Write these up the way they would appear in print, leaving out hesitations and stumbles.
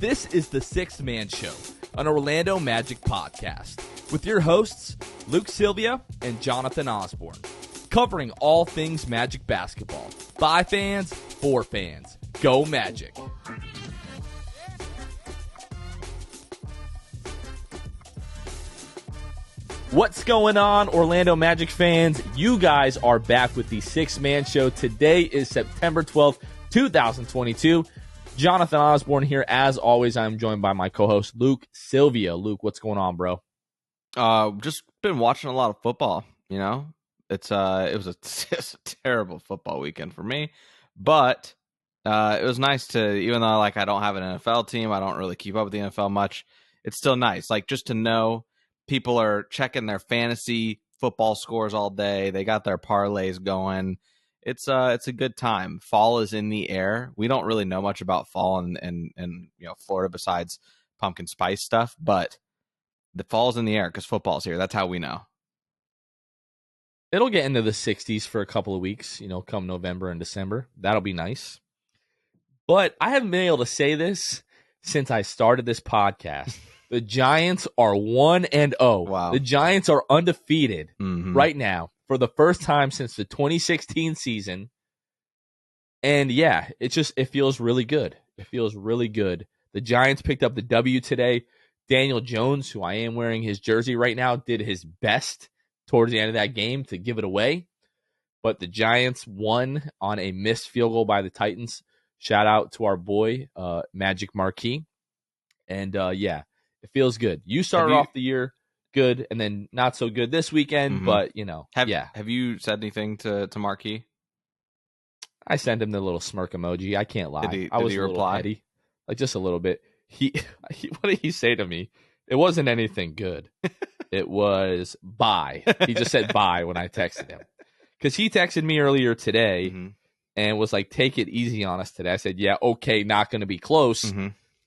This is the Sixth Man Show, an Orlando Magic podcast, with your hosts, Luke Sylvia and Jonathan Osborne, covering all things Magic basketball. By fans, for fans. Go Magic! What's going on, Orlando Magic fans? You guys are back with the Sixth Man Show. Today is September 12th, 2022. Jonathan Osborne here. As always, I'm joined by my co-host, Luke Sylvia. Luke, what's going on, bro? Just been watching a lot of football, you know? It was a terrible football weekend for me, but it was nice to, even though like I don't have an NFL team, I don't really keep up with the NFL much, it's still nice. Like just to know people are checking their fantasy football scores all day. They got their parlays going. It's a good time. Fall is in the air. We don't really know much about fall and you know, Florida besides pumpkin spice stuff, but the fall's in the air because football's here. That's how we know. It'll get into the 60s for a couple of weeks, you know, come November and December. That'll be nice. But I haven't been able to say this since I started this podcast. The Giants are 1-0. Wow. The Giants are undefeated right now for the first time since the 2016 season. And yeah, it feels really good. It feels really good. The Giants picked up the W today. Daniel Jones, who I am wearing his jersey right now, did his best towards the end of that game to give it away. But the Giants won on a missed field goal by the Titans. Shout out to our boy, Magic Marquis. And yeah, it feels good. You started off the year good and then not so good this weekend, but you know, Have you said anything to Marquis? I sent him the little smirk emoji. I can't lie. I was a little petty, like just a little bit. What did he say to me? It wasn't anything good. It was bye. He just said bye when I texted him. Because he texted me earlier today and was like, take it easy on us today. I said, yeah, okay, not going to be close.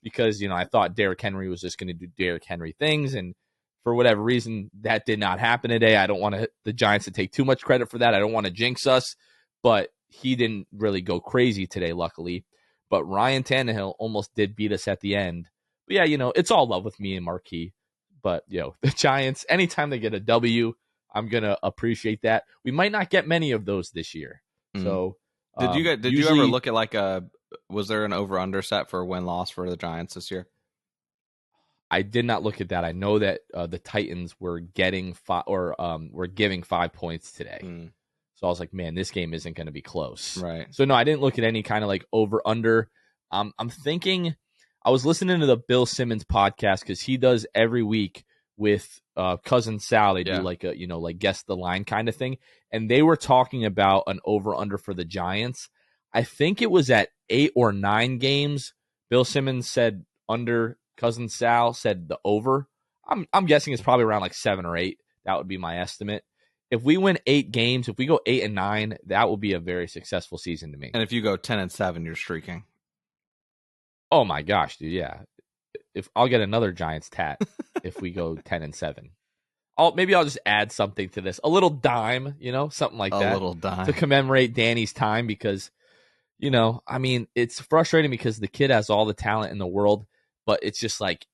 Because, you know, I thought Derrick Henry was just going to do Derrick Henry things. And for whatever reason, that did not happen today. I don't want the Giants to take too much credit for that. I don't want to jinx us. But he didn't really go crazy today, luckily. But Ryan Tannehill almost did beat us at the end. But yeah, you know, it's all love with me and Marquis. But, you know, the Giants, anytime they get a W, I'm going to appreciate that. We might not get many of those this year. So did you ever look at like was there an over-under set for win-loss for the Giants this year? I did not look at that. I know that the Titans were getting were giving 5 points today. So I was like, man, this game isn't going to be close. Right. So no, I didn't look at any kind of like over-under. I'm thinking, I was listening to the Bill Simmons podcast because he does every week with Cousin Sal. They do like a, you know, like guess the line kind of thing. And they were talking about an over-under for the Giants. I think it was at 8 or 9 games. Bill Simmons said under, Cousin Sal said the over. I'm guessing it's probably around like 7 or 8. That would be my estimate. If we win 8 games, if we go 8 and 9, that will be a very successful season to me. And if you go 10 and 7, you're streaking. Oh my gosh, dude, yeah. If I'll get another Giants tat if we go 10 and 7. Maybe I'll just add something to this. A little dime, you know, something like that. A little dime. To commemorate Danny's time because, you know, I mean, it's frustrating because the kid has all the talent in the world, but it's just like,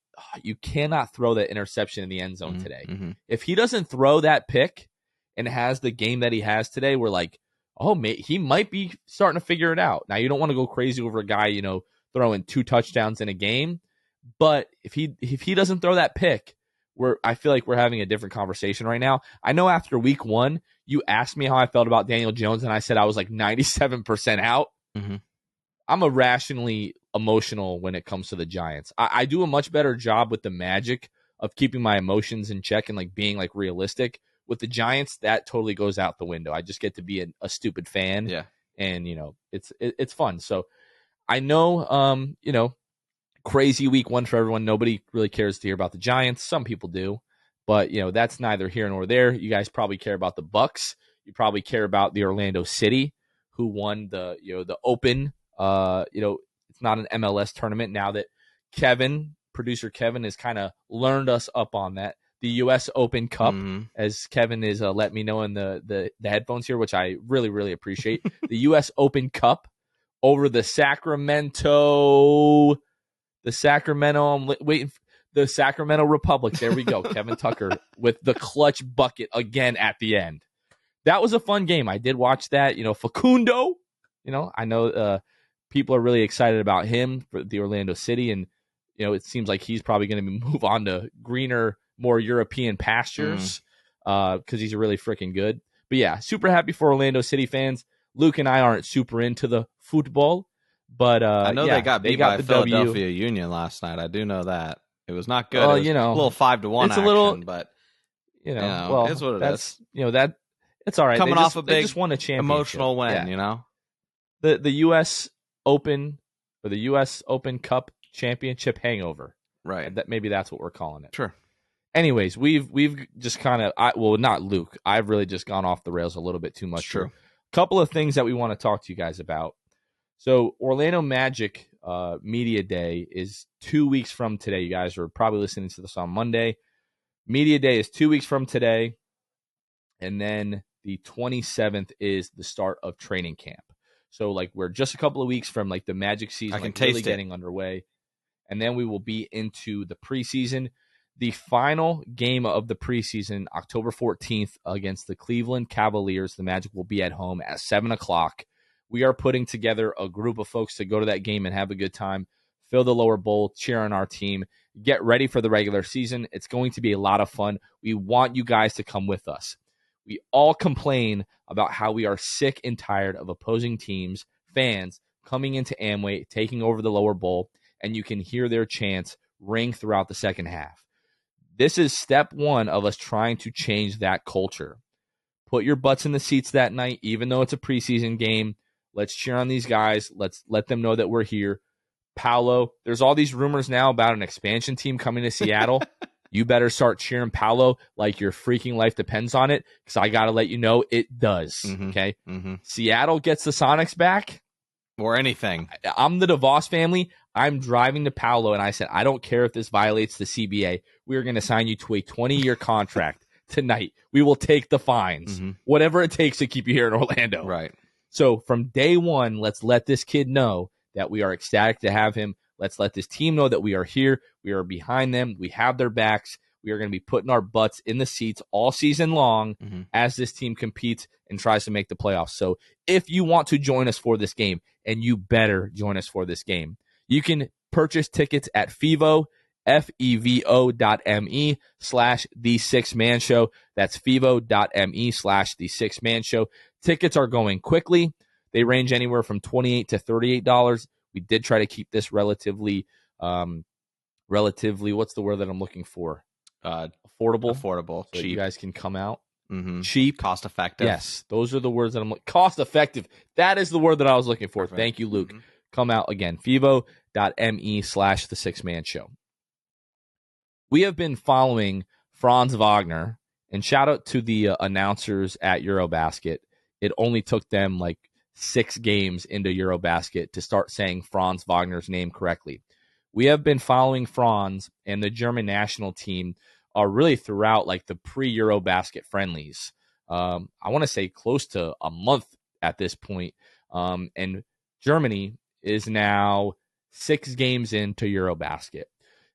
you cannot throw that interception in the end zone today. If he doesn't throw that pick and has the game that he has today, we're like, oh, he might be starting to figure it out. Now, you don't want to go crazy over a guy, you know, throwing 2 touchdowns in a game, but if he doesn't throw that pick, I feel like we're having a different conversation right now. I know after week 1, you asked me how I felt about Daniel Jones, and I said I was like 97% out. I'm irrationally emotional when it comes to the Giants. I do a much better job with the Magic of keeping my emotions in check and like being like realistic. With the Giants, that totally goes out the window. I just get to be a stupid fan. Yeah. And, you know, it's fun. So I know, you know, crazy week 1 for everyone. Nobody really cares to hear about the Giants. Some people do, but you know, that's neither here nor there. You guys probably care about the Bucks. You probably care about the Orlando City, who won the Open. You know, it's not an MLS tournament now that producer Kevin has kind of learned us up on that. The U.S. Open Cup, as Kevin is let me know in the headphones here, which I really, really appreciate. The U.S. Open Cup over the Sacramento the Sacramento. I'm waiting for the Sacramento Republic. There we go. Kevin Tucker with the clutch bucket again at the end. That was a fun game. I did watch that. Facundo. I know people are really excited about him for the Orlando City, and it seems like he's probably going to move on to greener, more European pastures because he's really freaking good. But yeah, super happy for Orlando City fans. Luke and I aren't super into the football, but I know they got beat by the Philadelphia Union last night. I do know that. It was not good. It was a little 5-1 it's action, a little, but well, it's what it is. That it's all right. Coming off a big they just won a championship. Emotional win, The U.S. Open or the U.S. Open Cup championship hangover. Right. Maybe that's what we're calling it. Sure. Anyways, we've just kind of not Luke. I've really just gone off the rails a little bit too much. True. Couple of things that we want to talk to you guys about. So Orlando Magic Media Day is 2 weeks from today. You guys are probably listening to this on Monday. Media Day is 2 weeks from today. And then the 27th is the start of training camp. So we're just a couple of weeks from the Magic season really getting underway. And then we will be into the preseason. The final game of the preseason, October 14th, against the Cleveland Cavaliers. The Magic will be at home at 7 o'clock. We are putting together a group of folks to go to that game and have a good time, fill the lower bowl, cheer on our team, get ready for the regular season. It's going to be a lot of fun. We want you guys to come with us. We all complain about how we are sick and tired of opposing teams, fans, coming into Amway, taking over the lower bowl, and you can hear their chants ring throughout the second half. This is step one of us trying to change that culture. Put your butts in the seats that night, even though it's a preseason game. Let's cheer on these guys. Let's let them know that we're here. Paolo, there's all these rumors now about an expansion team coming to Seattle. You better start cheering Paolo like your freaking life depends on it, because I got to let you know it does, okay? Mm-hmm. Seattle gets the Sonics back. Or anything. I'm the DeVos family. I'm driving to Paolo, and I said, I don't care if this violates the CBA. We are going to sign you to a 20-year contract tonight. We will take the fines, whatever it takes to keep you here in Orlando. Right. So from day one, let's let this kid know that we are ecstatic to have him. Let's let this team know that we are here. We are behind them. We have their backs. We are going to be putting our butts in the seats all season long as this team competes and tries to make the playoffs. So if you want to join us for this game, and you better join us for this game, you can purchase tickets at FEVO, FEVO.me/The Six Man Show. That's FEVO.me/The Six Man Show. Tickets are going quickly. They range anywhere from $28 to $38. We did try to keep this relatively, what's the word that I'm looking for? Affordable, so cheap. You guys can come out. Cheap, cost effective. Yes, those are the words that I'm looking. Cost effective. That is the word that I was looking for. Perfect. Thank you, Luke. Come out again. FEVO.me/The Six Man Show. We have been following Franz Wagner, and shout out to the announcers at EuroBasket. It only took them 6 games into EuroBasket to start saying Franz Wagner's name correctly. We have been following Franz and the German national team really throughout the pre-EuroBasket friendlies. I want to say close to a month at this point. And Germany is now 6 games into EuroBasket.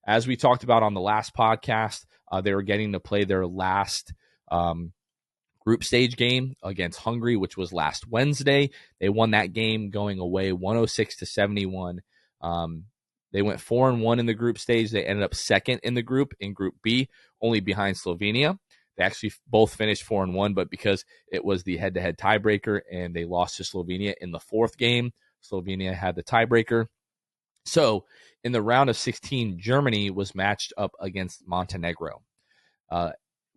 As we talked about on the last podcast, they were getting to play their last group stage game against Hungary, which was last Wednesday. They won that game going away 106-71. They went 4-1 in the group stage. They ended up second in the group, in Group B, only behind Slovenia. They actually both finished 4-1, but because it was the head-to-head tiebreaker and they lost to Slovenia in the 4th game, Slovenia had the tiebreaker. So in the round of 16, Germany was matched up against Montenegro.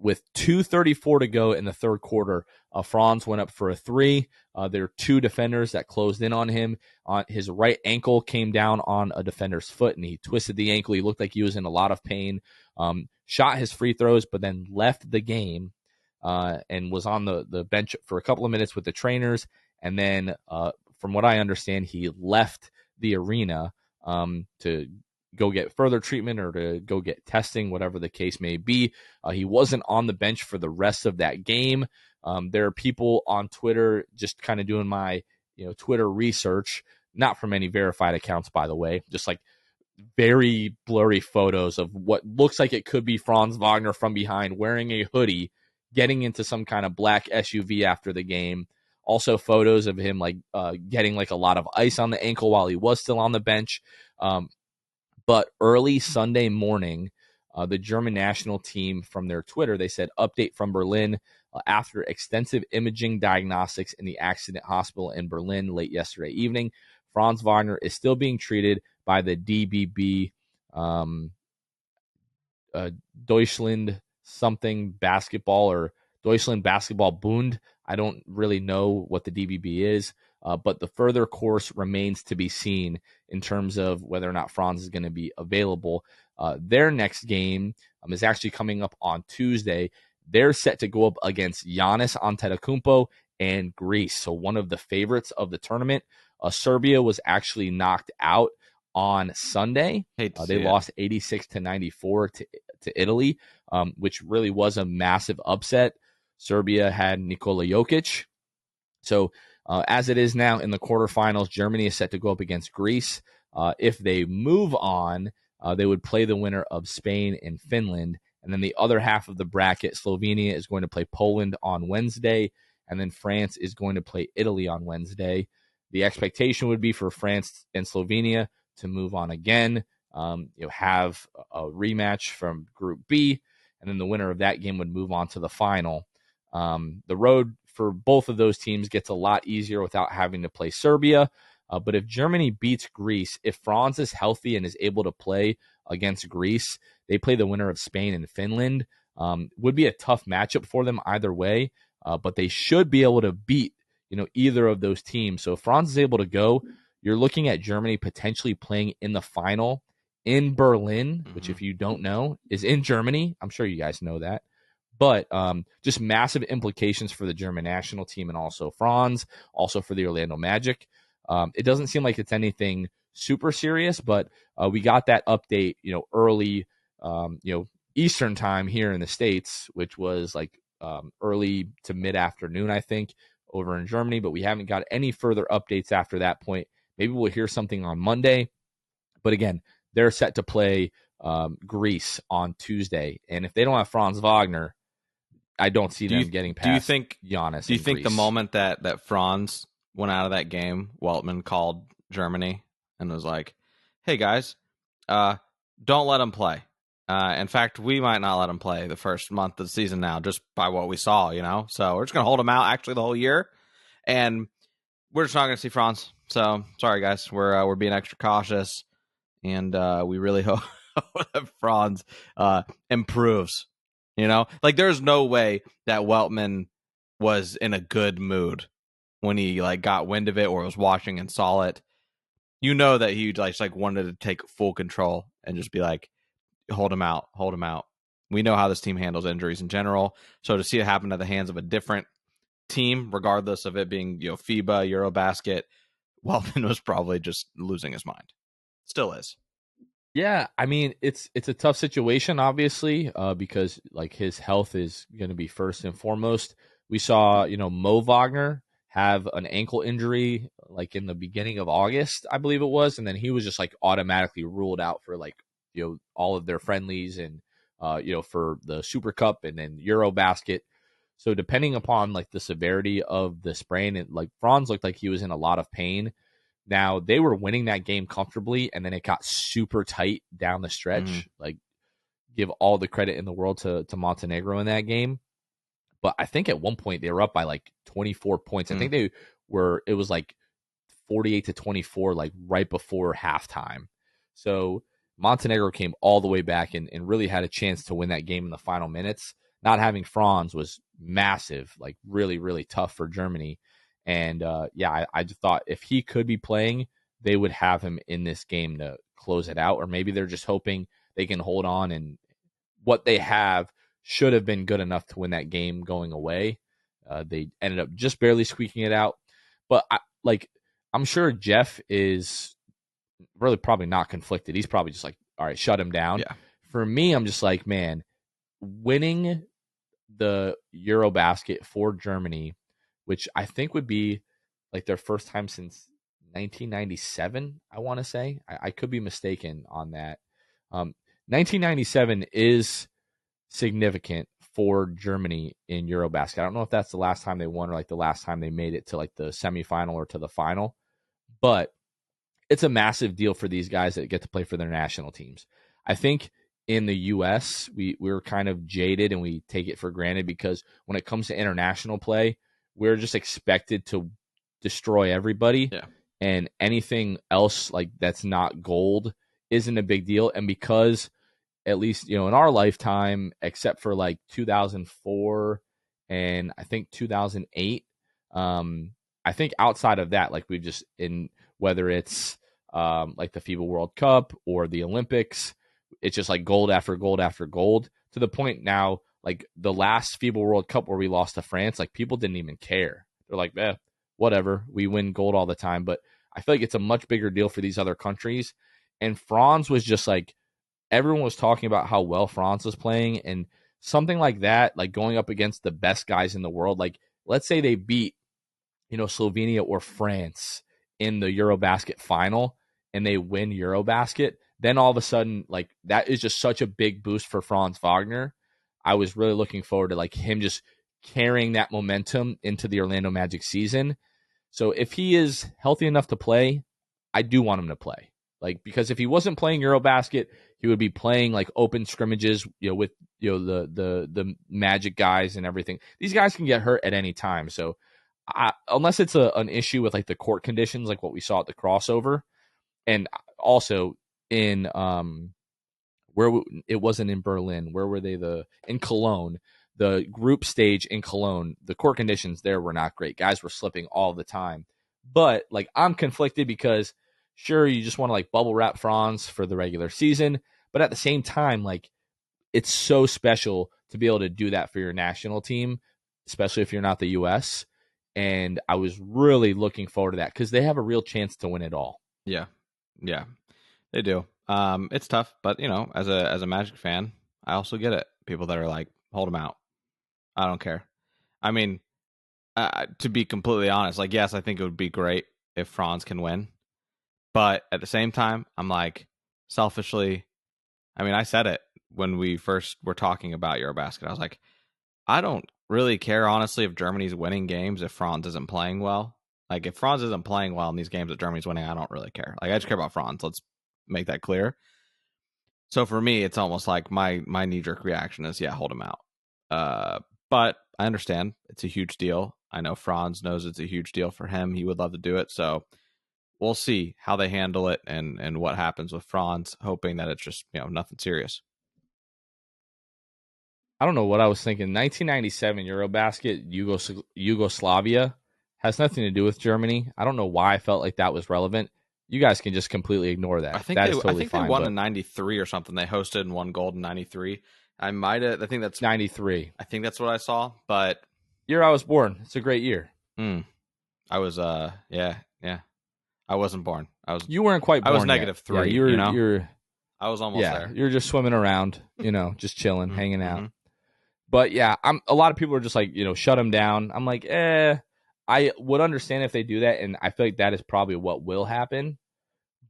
With 2:34 to go in the third quarter, Franz went up for a 3. There were 2 defenders that closed in on him. His right ankle came down on a defender's foot, and he twisted the ankle. He looked like he was in a lot of pain. Shot his free throws, but then left the game and was on the bench for a couple of minutes with the trainers. And then, from what I understand, he left the arena to go get further treatment or to go get testing, whatever the case may be. He wasn't on the bench for the rest of that game. There are people on Twitter just kind of doing my Twitter research, not from any verified accounts, by the way, just very blurry photos of what looks like it could be Franz Wagner from behind wearing a hoodie, getting into some kind of black SUV after the game. Also photos of him getting like a lot of ice on the ankle while he was still on the bench. But early Sunday morning, the German national team from their Twitter, they said, update from Berlin. After extensive imaging diagnostics in the accident hospital in Berlin late yesterday evening, Franz Wagner is still being treated by the DBB Deutschland something basketball or Deutschland Basketball Bund. I don't really know what the DBB is, but the further course remains to be seen in terms of whether or not Franz is going to be available. Their next game is actually coming up on Tuesday. They're set to go up against Giannis Antetokounmpo and Greece, so one of the favorites of the tournament. Serbia was actually knocked out on Sunday. They lost 86-94 to Italy, which really was a massive upset. Serbia had Nikola Jokic. So as it is now in the quarterfinals, Germany is set to go up against Greece. If they move on, they would play the winner of Spain and Finland. And then the other half of the bracket, Slovenia is going to play Poland on Wednesday, and then France is going to play Italy on Wednesday. The expectation would be for France and Slovenia to move on again, have a rematch from Group B, and then the winner of that game would move on to the final. The road for both of those teams gets a lot easier without having to play Serbia. But if Germany beats Greece, if Franz is healthy and is able to play against Greece, they play the winner of Spain and Finland. Would be a tough matchup for them either way, but they should be able to beat either of those teams. So if Franz is able to go, you're looking at Germany potentially playing in the final in Berlin, which if you don't know is in Germany. I'm sure you guys know that. But just massive implications for the German national team and also Franz, also for the Orlando Magic. It doesn't seem like it's anything super serious, but we got that update, early, Eastern time here in the States, which was like early to mid-afternoon, I think, over in Germany. But we haven't got any further updates after that point. Maybe we'll hear something on Monday. But again, they're set to play Greece on Tuesday. And if they don't have Franz Wagner, I don't see them getting past Giannis. Do you think Greece. the moment that Franz went out of that game, Weltman called Germany and was like, hey, guys, don't let him play. In fact, we might not let him play the first month of the season now, just by what we saw, So we're just going to hold him out actually the whole year. And we're just not going to see Franz. So sorry, guys. We're being extra cautious. And we really hope that Franz improves. There's no way that Weltman was in a good mood when he got wind of it or was watching and saw it. That he wanted to take full control and just be like, hold him out. We know how this team handles injuries in general. So to see it happen at the hands of a different team, regardless of it being FIBA, EuroBasket, Weltman was probably just losing his mind. Still is. Yeah, I mean it's a tough situation, obviously, because his health is going to be first and foremost. We saw Mo Wagner have an ankle injury in the beginning of August, I believe it was, and then he was just automatically ruled out for all of their friendlies and for the Super Cup and then EuroBasket. So depending upon the severity of the sprain, and Franz looked like he was in a lot of pain. Now, they were winning that game comfortably, and then it got super tight down the stretch. Give all the credit in the world to Montenegro in that game. But I think at one point they were up by 24 points. I think it was 48-24, right before halftime. So Montenegro came all the way back and really had a chance to win that game in the final minutes. Not having Franz was massive, really, really tough for Germany. And I just thought if he could be playing, they would have him in this game to close it out. Or maybe they're just hoping they can hold on, and what they have should have been good enough to win that game going away. They ended up just barely squeaking it out. But I'm sure Jeff is really probably not conflicted. He's probably just all right, shut him down. Yeah. For me, I'm just man, winning the EuroBasket for Germany, which I think would be their first time since 1997, I want to say. I could be mistaken on that. 1997 is significant for Germany in EuroBasket. I don't know if that's the last time they won or like the last time they made it to like the semifinal or to the final, but it's a massive deal for these guys that get to play for their national teams. I think in the U.S., we're kind of jaded and we take it for granted because when it comes to international play, we're just expected to destroy everybody. Yeah. And anything else like that's not gold isn't a big deal. And because at least, in our lifetime, except for like 2004 and I think 2008, I think outside of that, like we've just whether it's like the FIBA World Cup or the Olympics, it's just like gold after gold after gold to the point now, like the last FIBA World Cup where we lost to France, like people didn't even care. They're like, whatever, we win gold all the time. But I feel like it's a much bigger deal for these other countries. And Franz was just like, everyone was talking about how well Franz was playing, and something like that, like going up against the best guys in the world. Like, let's say they beat, Slovenia or France in the EuroBasket final and they win EuroBasket, then all of a sudden, like, that is just such a big boost for Franz Wagner. I was really looking forward to like him just carrying that momentum into the Orlando Magic season. So if he is healthy enough to play, I do want him to play. Like, because if he wasn't playing EuroBasket, he would be playing like open scrimmages, with the Magic guys and everything. These guys can get hurt at any time. So unless it's an issue with like the court conditions, like what we saw at the crossover, and also in it wasn't in Berlin. Where were they? In Cologne, the group stage in Cologne, the court conditions there were not great. Guys were slipping all the time. But like, I'm conflicted because sure, you just want to like bubble wrap Franz for the regular season, but at the same time, like, it's so special to be able to do that for your national team, especially if you're not the U.S. And I was really looking forward to that because they have a real chance to win it all. Yeah, they do. It's tough, but as a Magic fan, I also get it. People that are like, hold them out. I don't care. I mean, to be completely honest, like, yes, I think it would be great if Franz can win. But at the same time, I'm like, selfishly, I mean, I said it when we first were talking about EuroBasket. I was like, I don't really care, honestly, if Germany's winning games if Franz isn't playing well. Like, if Franz isn't playing well in these games that Germany's winning, I don't really care. Like, I just care about Franz. Let's make that clear. So for me, it's almost like my knee-jerk reaction is, yeah, hold him out. But I understand. It's a huge deal. I know Franz knows it's a huge deal for him. He would love to do it. So we'll see how they handle it and what happens with Franz, hoping that it's just, nothing serious. I don't know what I was thinking. 1997 EuroBasket, Yugoslavia has nothing to do with Germany. I don't know why I felt like that was relevant. You guys can just completely ignore that. I think they won in 93 or something. They hosted and won gold in 93. I think that's 93. I think that's what I saw, but year I was born. It's a great year. I was yeah. I wasn't born. You weren't quite born. I was -3. Yeah, you're I was almost there. You're just swimming around, just chilling, hanging out. But yeah, a lot of people are just like, shut him down. I'm like, I would understand if they do that, and I feel like that is probably what will happen.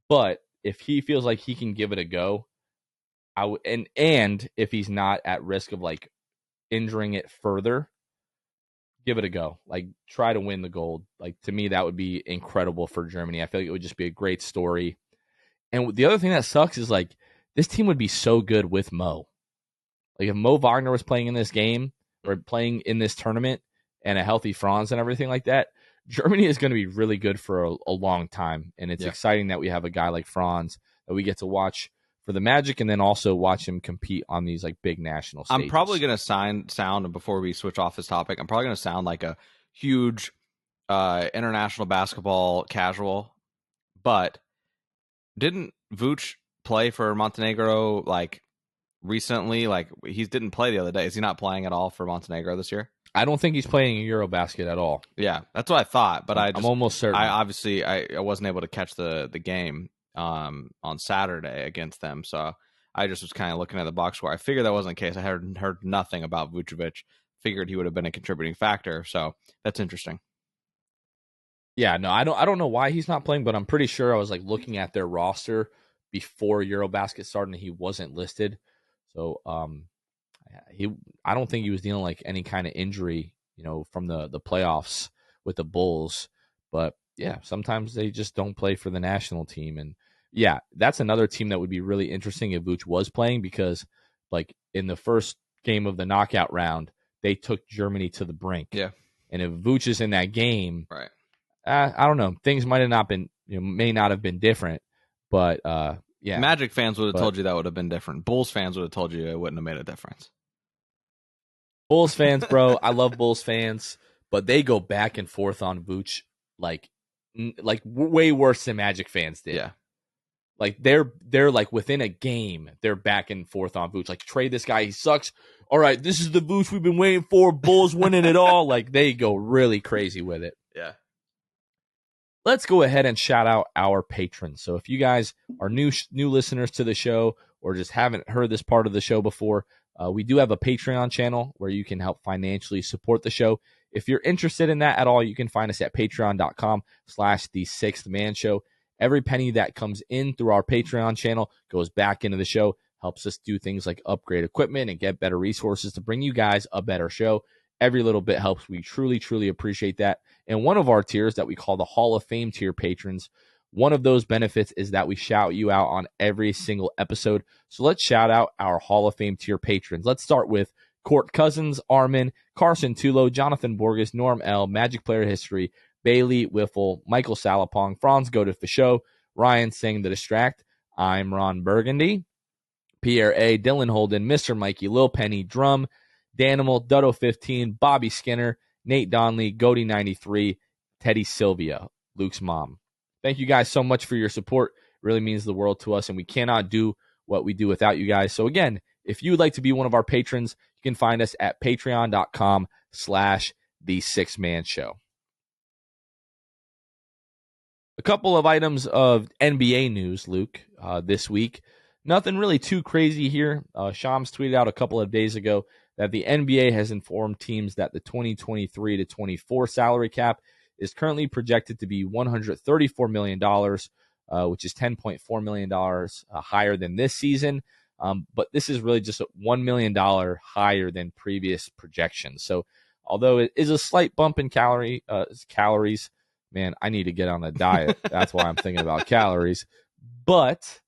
But if he feels like he can give it a go, and if he's not at risk of like injuring it further, give it a go. Like, try to win the gold. Like, to me, that would be incredible for Germany. I feel like it would just be a great story. And the other thing that sucks is like, this team would be so good with Mo. Like, if Mo Wagner was playing in this game or playing in this tournament and a healthy Franz and everything like that, Germany is going to be really good for a long time. And it's exciting that we have a guy like Franz that we get to watch for the Magic and then also watch him compete on these like big national stages. I'm probably going to sound, before we switch off this topic, I'm probably going to sound like a huge international basketball casual, but didn't Vooch play for Montenegro like recently? Like, he didn't play the other day. Is he not playing at all for Montenegro this year? I don't think he's playing in EuroBasket at all. Yeah, that's what I thought, but I'm almost certain. I wasn't able to catch the game on Saturday against them, so I just was kind of looking at the box score. I figured that wasn't the case. I heard nothing about Vucevic. Figured he would have been a contributing factor, so that's interesting. Yeah, no, I don't know why he's not playing, but I'm pretty sure I was like looking at their roster before EuroBasket started and he wasn't listed. So he I don't think he was dealing like any kind of injury, from the playoffs with the Bulls. But yeah, sometimes they just don't play for the national team. And yeah, that's another team that would be really interesting if Vooch was playing, because like in the first game of the knockout round, they took Germany to the brink. Yeah. And if Vooch is in that game, right. I don't know. Things might have not been, may not have been different, but yeah. Magic fans would have told you that would have been different. Bulls fans would have told you it wouldn't have made a difference. Bulls fans, bro, I love Bulls fans, but they go back and forth on Vooch like way worse than Magic fans did. Yeah. Like they're like within a game, they're back and forth on Vooch. Like, trade this guy, he sucks. All right, this is the Vooch we've been waiting for. Bulls winning it all. Like, they go really crazy with it. Yeah. Let's go ahead and shout out our patrons. So if you guys are new listeners to the show or just haven't heard this part of the show before, we do have a Patreon channel where you can help financially support the show. If you're interested in that at all, you can find us at patreon.com/the sixth man show. Every penny that comes in through our Patreon channel goes back into the show, helps us do things like upgrade equipment and get better resources to bring you guys a better show. Every little bit helps. We truly, truly appreciate that. And one of our tiers that we call the Hall of Fame tier patrons, one of those benefits is that we shout you out on every single episode. So let's shout out our Hall of Fame tier patrons. Let's start with Court Cousins, Armin, Carson Tulo, Jonathan Borges, Norm L, Magic Player History, Bailey Wiffle, Michael Salapong, Franz Go for Show, Ryan Singh the Distract, I'm Ron Burgundy, Pierre A, Dylan Holden, Mr. Mikey, Lil Penny, Drum, Danimal, Dutto15, Bobby Skinner, Nate Donley, Goody93, Teddy Sylvia, Luke's mom. Thank you guys so much for your support. It really means the world to us, and we cannot do what we do without you guys. So again, if you would like to be one of our patrons, you can find us at patreon.com/the sixth man show. A couple of items of NBA news, Luke, this week. Nothing really too crazy here. Shams tweeted out a couple of days ago that the NBA has informed teams that the 2023 to 24 salary cap is currently projected to be $134 million, which is $10.4 million higher than this season. But this is really just $1 million higher than previous projections. So although it is a slight bump in calories, man, I need to get on a diet. That's why I'm thinking about calories. But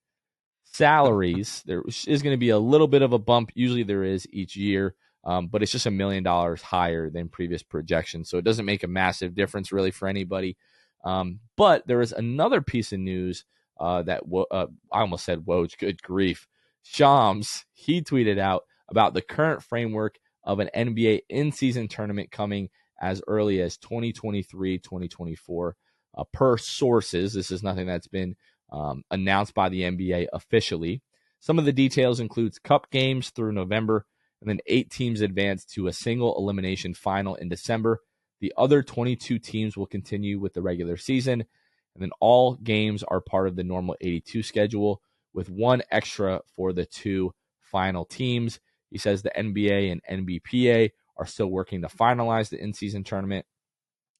salaries, there is going to be a little bit of a bump. Usually there is each year, but it's just $1 million higher than previous projections. So it doesn't make a massive difference really for anybody. But there is another piece of news that I almost said Woj, good grief. Shams, he tweeted out about the current framework of an NBA in-season tournament coming as early as 2023-2024. Per sources, this is nothing that's been announced by the NBA officially. Some of the details includes cup games through November, and then 8 teams advance to a single elimination final in December. The other 22 teams will continue with the regular season, and then all games are part of the normal 82 schedule, with one extra for the 2 final teams. He says the NBA and NBPA are still working to finalize the in-season tournament,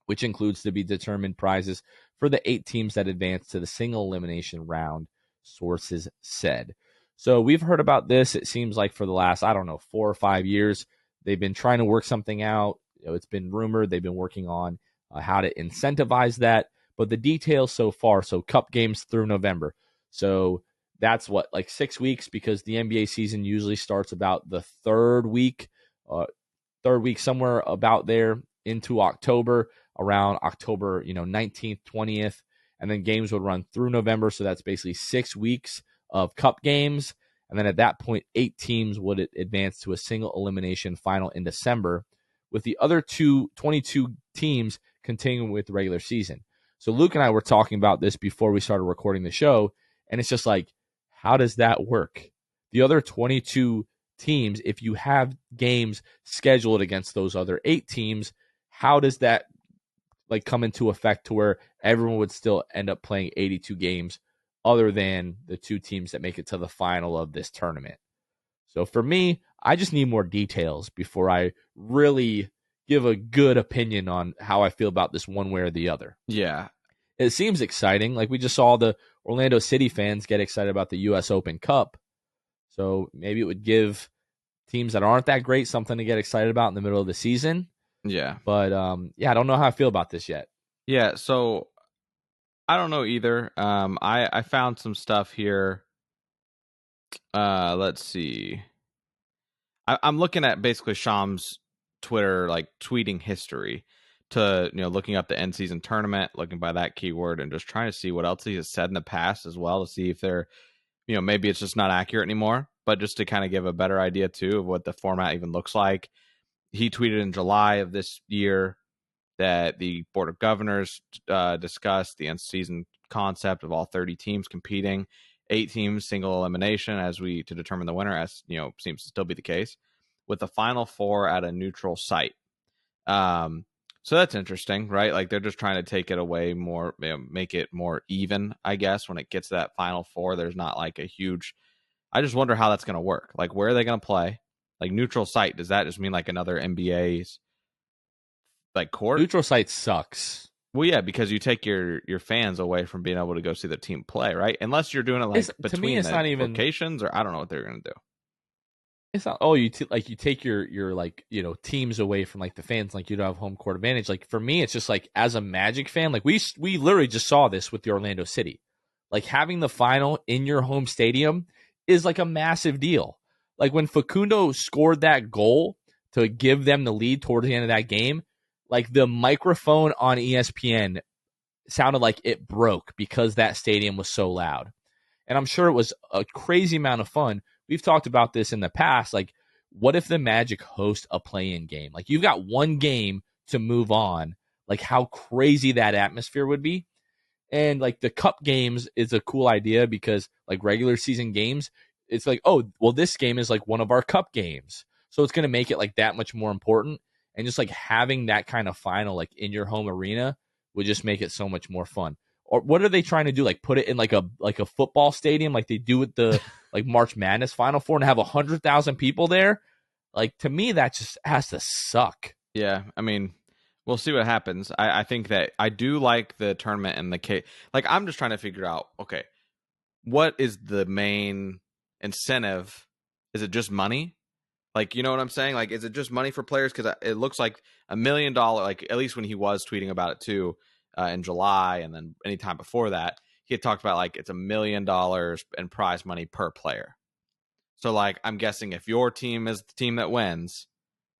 which includes to be determined prizes for the 8 teams that advance to the single elimination round, sources said. So we've heard about this, it seems like for the last, 4 or 5 years. They've been trying to work something out. It's been rumored. They've been working on how to incentivize that. But the details so far, so cup games through November. So that's like 6 weeks, because the NBA season usually starts about the third week somewhere about there into October, around October 19th, 20th, and then games would run through November. So that's basically 6 weeks of cup games, and then at that point 8 teams would advance to a single elimination final in December, with the other 22 teams continuing with the regular season. So Luke and I were talking about this before we started recording the show, and it's just like, how does that work? The other 22 teams, if you have games scheduled against those other 8 teams, how does that come into effect to where everyone would still end up playing 82 games other than the 2 teams that make it to the final of this tournament? So for me, I just need more details before I really give a good opinion on how I feel about this one way or the other. Yeah. It seems exciting. Like we just saw the Orlando City fans get excited about the U.S. Open Cup. So maybe it would give teams that aren't that great something to get excited about in the middle of the season. Yeah. But I don't know how I feel about this yet. Yeah, so I don't know either. I found some stuff here. Let's see. I'm looking at basically Sham's Twitter, like tweeting history, to looking up the end season tournament, looking by that keyword, and just trying to see what else he has said in the past as well, to see if they're, maybe it's just not accurate anymore, but just to kind of give a better idea too of what the format even looks like. He tweeted in July of this year that the Board of Governors discussed the end season concept of all 30 teams competing, 8 teams single elimination to determine the winner, as seems to still be the case, with the final 4 at a neutral site. So that's interesting, right? Like they're just trying to take it away more, make it more even, I guess, when it gets to that final 4. There's not like a huge. I just wonder how that's going to work. Like, where are they going to play? Like, neutral site, does that just mean like another NBA's like court? Neutral site sucks. Well, yeah, because you take your fans away from being able to go see the team play, right? Unless you're doing it like between it's not even locations, or I don't know what they're going to do. It's not. Oh, you take your like teams away from like the fans, like you don't have home court advantage. Like for me, it's just like as a Magic fan, like we literally just saw this with the Orlando City, like having the final in your home stadium is like a massive deal. Like when Facundo scored that goal to give them the lead towards the end of that game, like the microphone on ESPN sounded like it broke because that stadium was so loud. And I'm sure it was a crazy amount of fun. We've talked about this in the past. Like, what if the Magic host a play-in game? Like, you've got one game to move on. Like, how crazy that atmosphere would be. And, like, the cup games is a cool idea because, like, regular season games, it's like, oh, well, this game is, like, one of our cup games. So it's going to make it, like, that much more important. And just, like, having that kind of final, like, in your home arena would just make it so much more fun. Or what are they trying to do? Like put it in like a football stadium, like they do with the like March Madness Final Four, and have 100,000 people there? Like to me, that just has to suck. Yeah, I mean, we'll see what happens. I think that I do like the tournament and the case. Like I'm just trying to figure out, okay, what is the main incentive? Is it just money? Like, you know what I'm saying? Like, is it just money for players? Because it looks like $1 million. Like at least when he was tweeting about it too. In July, and then anytime before that, he had talked about like it's $1 million in prize money per player. So like I'm guessing if your team is the team that wins,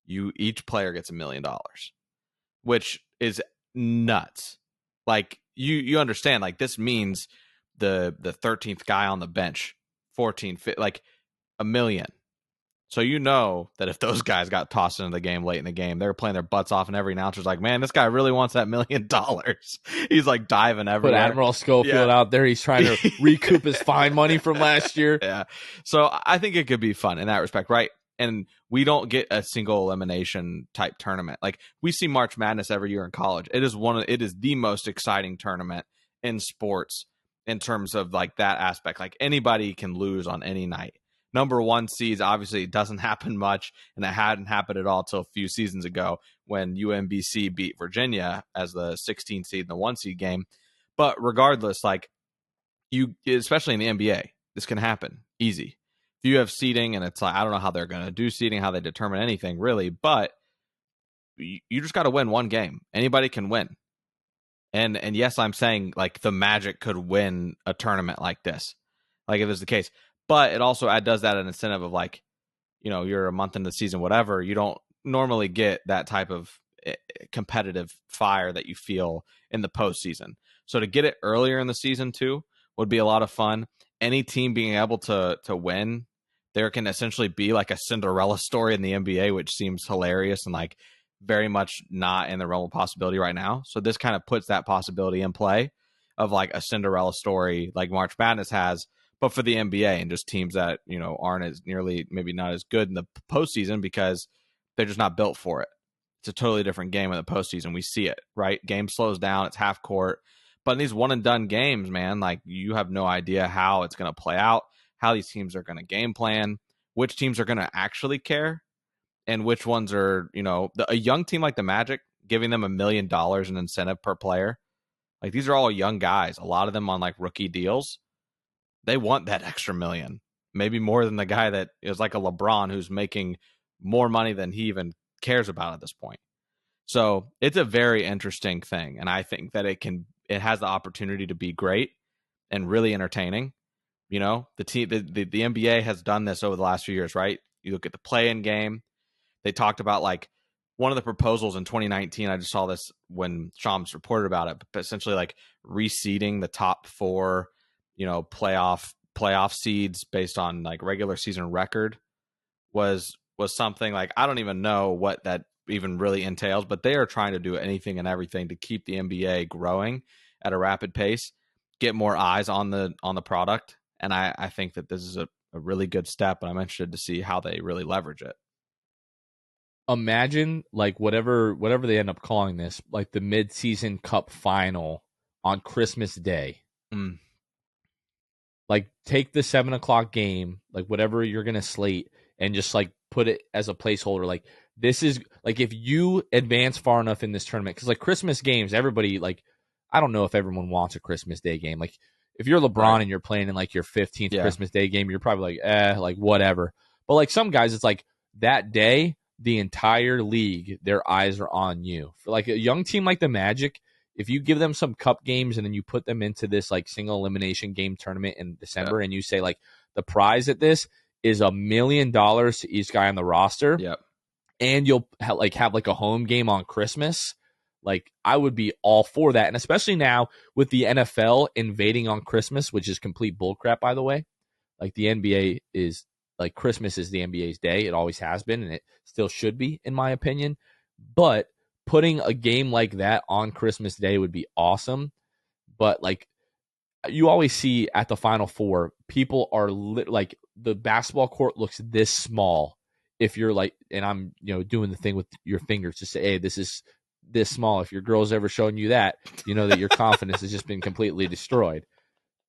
each player gets $1 million, which is nuts. Like you understand, like this means the 13th guy on the bench, 14th, like $1 million. So you know that if those guys got tossed into the game late in the game, they were playing their butts off, and every announcer's like, man, this guy really wants that $1 million. He's like diving everywhere. Put Admiral Schofield out there. He's trying to recoup his fine money from last year. Yeah. So I think it could be fun in that respect, right? And we don't get a single elimination type tournament. Like we see March Madness every year in college. It is the most exciting tournament in sports in terms of like that aspect. Like anybody can lose on any night. Number 1 seeds, obviously, it doesn't happen much, and it hadn't happened at all till a few seasons ago when UMBC beat Virginia as the 16 seed in the 1 seed game. But regardless, like especially in the NBA, this can happen easy. If you have seeding, and it's like I don't know how they're going to do seeding, how they determine anything really, but you just got to win one game. Anybody can win, and yes, I'm saying like the Magic could win a tournament like this, like if it's the case. But it also does that an incentive of like, you're a month into the season, whatever. You don't normally get that type of competitive fire that you feel in the postseason. So to get it earlier in the season too would be a lot of fun. Any team being able to win, there can essentially be like a Cinderella story in the NBA, which seems hilarious and like very much not in the realm of possibility right now. So this kind of puts that possibility in play of like a Cinderella story like March Madness has, but for the NBA and just teams that, aren't as nearly, maybe not as good in the postseason because they're just not built for it. It's a totally different game in the postseason. We see it, right? Game slows down. It's half court. But in these one and done games, man, like you have no idea how it's going to play out, how these teams are going to game plan, which teams are going to actually care. and which ones are, a young team like the Magic, giving them $1 million in incentive per player. Like, these are all young guys, a lot of them on like rookie deals. They want that extra million, maybe more than the guy that is like a LeBron who's making more money than he even cares about at this point. So it's a very interesting thing. And I think that it has the opportunity to be great and really entertaining. The NBA has done this over the last few years, right? You look at the play-in game. They talked about like one of the proposals in 2019. I just saw this when Shams reported about it, but essentially like reseeding the top 4, playoff seeds based on like regular season record was something like, I don't even know what that even really entails, but they are trying to do anything and everything to keep the NBA growing at a rapid pace, get more eyes on the product. And I think that this is a really good step, and I'm interested to see how they really leverage it. Imagine like whatever they end up calling this, like the mid-season cup final on Christmas Day. Like, take the 7:00 game, like whatever you're gonna slate, and just like put it as a placeholder. Like, this is like, if you advance far enough in this tournament, because like Christmas games, everybody, like, I don't know if everyone wants a Christmas Day game. Like, if you're LeBron right, and you're playing in like your 15th Christmas Day game, you're probably like, like whatever. But like some guys, it's like that day, the entire league, their eyes are on you. For like a young team like the Magic, if you give them some cup games and then you put them into this like single elimination game tournament in December, and you say like the prize at this is $1 million to each guy on the roster, and you'll have like a home game on Christmas, like I would be all for that. And especially now with the NFL invading on Christmas, which is complete bullcrap, by the way. Like, the NBA is like, Christmas is the NBA's day. It always has been, and it still should be, in my opinion. But putting a game like that on Christmas Day would be awesome. But like, you always see at the Final Four, people are like, the basketball court looks this small. If you're like, and I'm, doing the thing with your fingers to say, hey, this is this small. If your girl's ever shown you that, you know that your confidence has just been completely destroyed.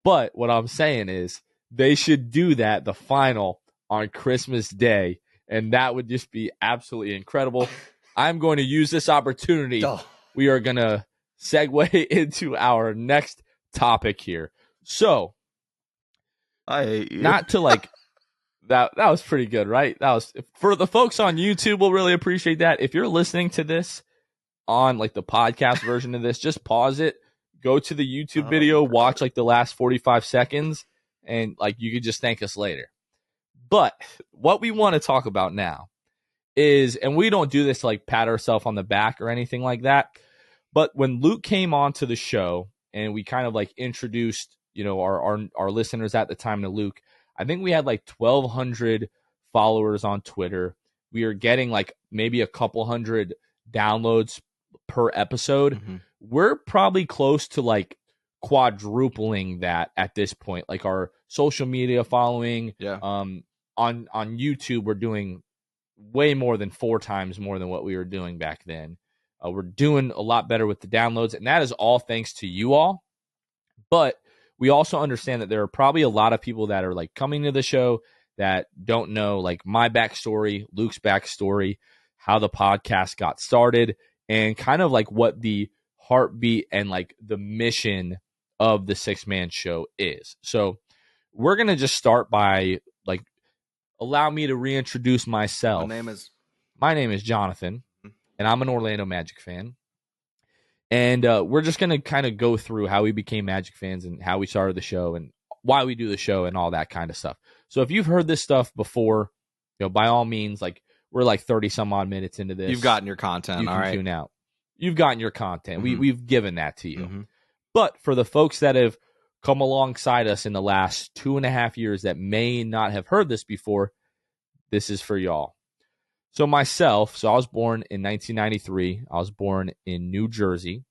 But what I'm saying is, they should do that, the final, on Christmas Day, and that would just be absolutely incredible. I'm going to use this opportunity. We are going to segue into our next topic here. So, I hate you. Not to like, that was pretty good, right? That was, for the folks on YouTube, will really appreciate that. If you're listening to this on like the podcast version of this, just pause it, go to the YouTube video, watch like the last 45 seconds, and like you could just thank us later. But what we want to talk about now is, and we don't do this to like pat ourselves on the back or anything like that, but when Luke came onto the show and we kind of like introduced, our listeners at the time to Luke, I think we had like 1,200 followers on Twitter. We are getting like maybe a couple hundred downloads per episode. Mm-hmm. We're probably close to like quadrupling that at this point. Like, our social media following, on YouTube, we're doing way more than 4 times more than what we were doing back then. We're doing a lot better with the downloads, and that is all thanks to you all. But we also understand that there are probably a lot of people that are like coming to the show that don't know like my backstory, Luke's backstory, how the podcast got started, and kind of like what the heartbeat and like the mission of the 6-Man Show is. So we're going to just start by like, allow me to reintroduce myself. My name is Jonathan, and I'm an Orlando Magic fan. And we're just going to kind of go through how we became Magic fans and how we started the show and why we do the show and all that kind of stuff. So if you've heard this stuff before, by all means, like, we're like 30 some odd minutes into this. You've gotten your content. You all can right. Tune out. You've gotten your content. Mm-hmm. We've given that to you. Mm-hmm. But for the folks that have come alongside us in the last 2.5 years that may not have heard this before, this is for y'all. So myself, I was born in 1993. I was born in New Jersey.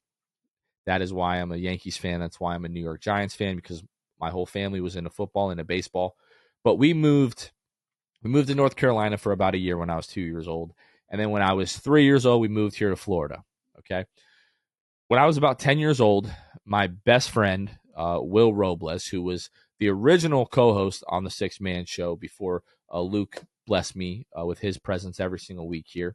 That is why I'm a Yankees fan. That's why I'm a New York Giants fan, because my whole family was into football and into baseball. But we moved to North Carolina for about a year when I was 2 years old. And then when I was 3 years old, we moved here to Florida. Okay. When I was about 10 years old, my best friend, Will Robles, who was the original co-host on the Six Man Show before Luke blessed me with his presence every single week here.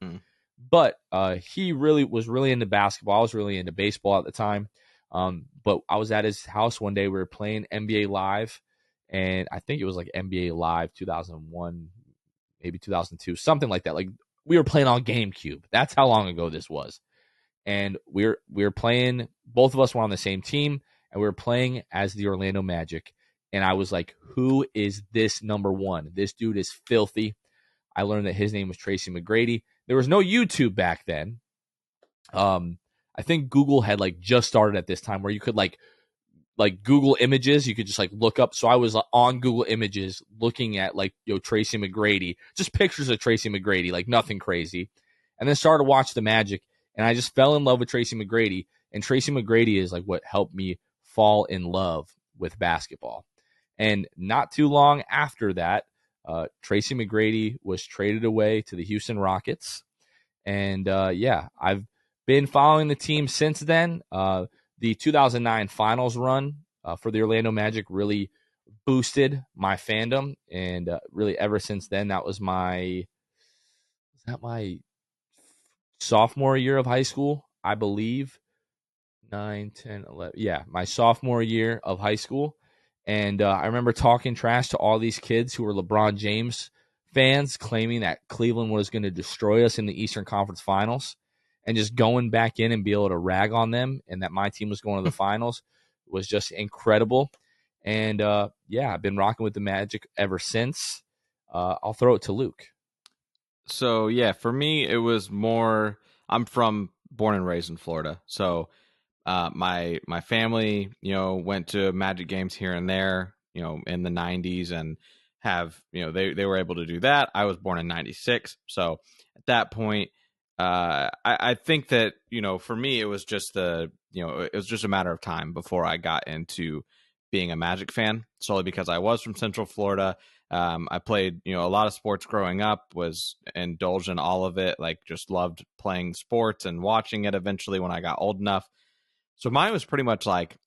But he was really into basketball. I was really into baseball at the time. But I was at his house one day. We were playing NBA Live, and I think it was like NBA Live 2001, maybe 2002, something like that. Like we were playing on GameCube. That's how long ago this was. And we were playing. Both of us were on the same team, and we were playing as the Orlando Magic. And I was like, "Who is this number one? This dude is filthy." I learned that his name was Tracy McGrady. There was no YouTube back then. I think Google had like just started at this time where you could like Google Images. You could just like look up. So I was on Google Images looking at like, Tracy McGrady, just pictures of Tracy McGrady, like nothing crazy. And then started to watch the Magic, and I just fell in love with Tracy McGrady. And Tracy McGrady is like what helped me fall in love with basketball. And not too long after that, Tracy McGrady was traded away to the Houston Rockets. And I've been following the team since then. The 2009 finals run for the Orlando Magic really boosted my fandom. And really ever since then, that was my sophomore year of high school, I believe. 9, 10, 11. Yeah, my sophomore year of high school. And I remember talking trash to all these kids who were LeBron James fans, claiming that Cleveland was going to destroy us in the Eastern Conference Finals, and just going back in and be able to rag on them and that my team was going to the finals was just incredible. And I've been rocking with the Magic ever since. I'll throw it to Luke. So, for me, it was more, I'm born and raised in Florida. So, my family, went to Magic games here and there, in the 90s, and have, they were able to do that. I was born in 96. So at that point, I think that, for me, it was just it was just a matter of time before I got into being a Magic fan, solely because I was from Central Florida. I played, a lot of sports growing up, was indulged in all of it, like just loved playing sports and watching it eventually when I got old enough. So mine was pretty much like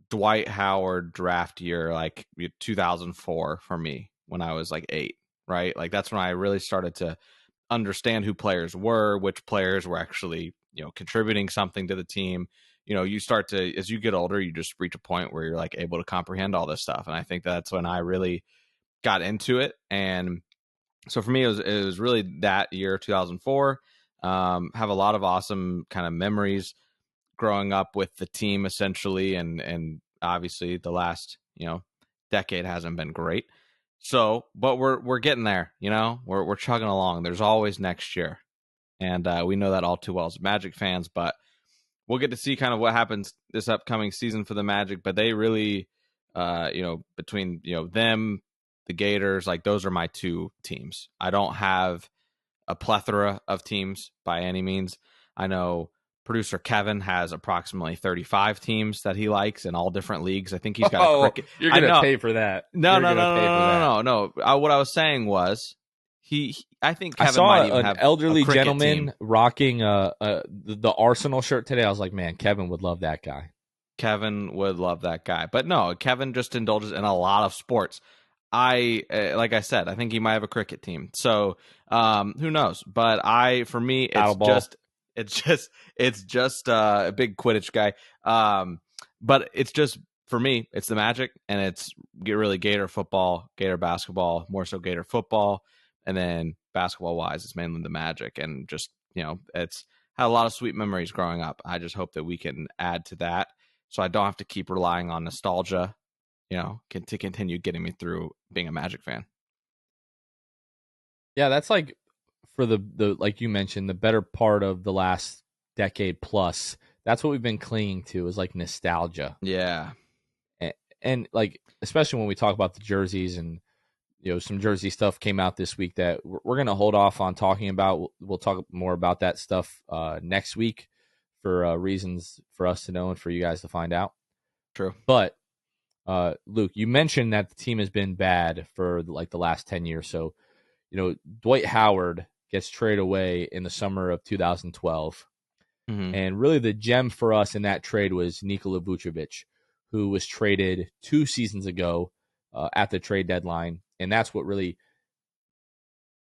Dwight Howard draft year, like 2004 for me, when I was like 8, right? Like that's when I really started to understand who players were, which players were actually, contributing something to the team. You start to, as you get older, you just reach a point where you're like able to comprehend all this stuff. And I think that's when I really got into it. And so for me, it was really that year, 2004. Have a lot of awesome kind of memories growing up with the team, essentially, and obviously the last decade hasn't been great. So, but we're getting there. We're chugging along. There's always next year, and we know that all too well as Magic fans. But we'll get to see kind of what happens this upcoming season for the Magic. But they really, between them, the Gators, like those are my two teams. I don't have a plethora of teams by any means. I know producer Kevin has approximately 35 teams that he likes in all different leagues. I think he's got a cricket. You're going to pay for that. No. What I was saying was I think Kevin I saw might even an have elderly a cricket gentleman team rocking the Arsenal shirt today. I was like, man, Kevin would love that guy. Kevin would love that guy. But no, Kevin just indulges in a lot of sports. Like I said, I think he might have a cricket team. So who knows? But for me, it's just a big Quidditch guy. But it's just, for me, it's the Magic, and it's really Gator football, Gator basketball, more so Gator football, and then basketball wise, it's mainly the Magic, and just it's had a lot of sweet memories growing up. I just hope that we can add to that, so I don't have to keep relying on nostalgia, to continue getting me through being a Magic fan. Yeah, that's like, for the like you mentioned, the better part of the last decade plus. That's what we've been clinging to, is like nostalgia. Yeah. And like, especially when we talk about the jerseys, and some jersey stuff came out this week that we're going to hold off on talking about. We'll talk more about that stuff next week, for reasons for us to know and for you guys to find out. True. But Luke, you mentioned that the team has been bad for like the last 10 years. So, Dwight Howard gets traded away in the summer of 2012. Mm-hmm. And really the gem for us in that trade was Nikola Vucevic, who was traded 2 seasons ago at the trade deadline, and that's what really